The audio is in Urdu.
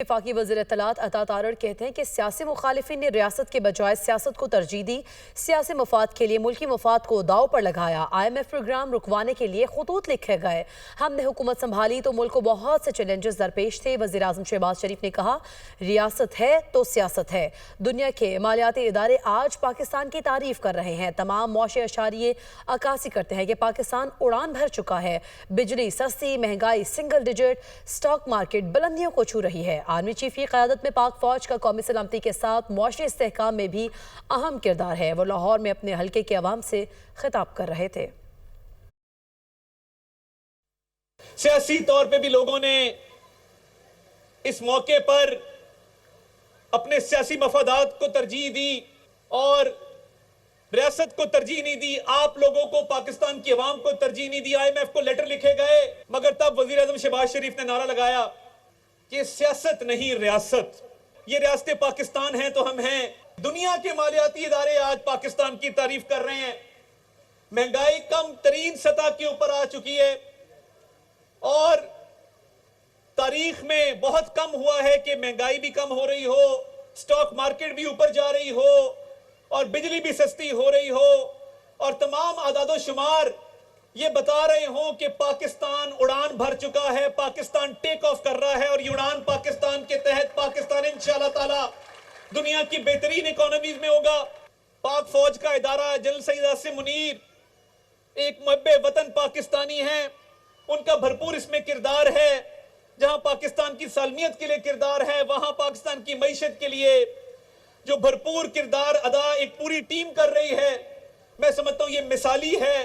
وفاقی وزیر اطلاعات عطا تارڑ کہتے ہیں کہ سیاسی مخالفین نے ریاست کے بجائے سیاست کو ترجیح دی، سیاسی مفاد کے لیے ملکی مفاد کو داؤ پر لگایا۔ IMF پروگرام رکوانے کے لیے خطوط لکھے گئے۔ ہم نے حکومت سنبھالی تو ملک کو بہت سے چیلنجز درپیش تھے۔ وزیر اعظم شہباز شریف نے کہا، ریاست ہے تو سیاست ہے۔ دنیا کے مالیاتی ادارے آج پاکستان کی تعریف کر رہے ہیں۔ تمام معاشی اشاریے عکاسی کرتے ہیں کہ پاکستان اڑان بھر چکا ہے۔ بجلی سستی، مہنگائی سنگل ڈیجٹ، سٹاک مارکیٹ بلندیوں کو چھو رہی ہے۔ آرمی چیف کی قیادت میں پاک فوج کا قومی سلامتی کے ساتھ معاشی استحکام میں بھی اہم کردار ہے۔ وہ لاہور میں اپنے حلقے کے عوام سے خطاب کر رہے تھے۔ سیاسی طور پہ بھی لوگوں نے اس موقع پر اپنے سیاسی مفادات کو ترجیح دی اور ریاست کو ترجیح نہیں دی۔ آپ لوگوں کو، پاکستان کی عوام کو ترجیح نہیں دی۔ IMF کو لیٹر لکھے گئے، مگر تب وزیر اعظم شہباز شریف نے نعرہ لگایا کہ سیاست نہیں ریاست، یہ ریاست پاکستان ہے تو ہم ہیں۔ دنیا کے مالیاتی ادارے آج پاکستان کی تعریف کر رہے ہیں۔ مہنگائی کم ترین سطح کے اوپر آ چکی ہے اور تاریخ میں بہت کم ہوا ہے کہ مہنگائی بھی کم ہو رہی ہو، سٹاک مارکیٹ بھی اوپر جا رہی ہو اور بجلی بھی سستی ہو رہی ہو، اور تمام اعداد و شمار یہ بتا رہے ہوں کہ پاکستان اڑان بھر چکا ہے، پاکستان ٹیک آف کر رہا ہے، اور یہ اڑان پاکستان کے تحت پاکستان انشاءاللہ تعالی دنیا کی بہترین اکانومیز میں ہوگا۔ پاک فوج کا ادارہ جنرل سید عاصم منیر ایک محب وطن پاکستانی ہیں، ان کا بھرپور اس میں کردار ہے۔ جہاں پاکستان کی سالمیت کے لیے کردار ہے، وہاں پاکستان کی معیشت کے لیے جو بھرپور کردار ادا ایک پوری ٹیم کر رہی ہے، میں سمجھتا ہوں یہ مثالی ہے۔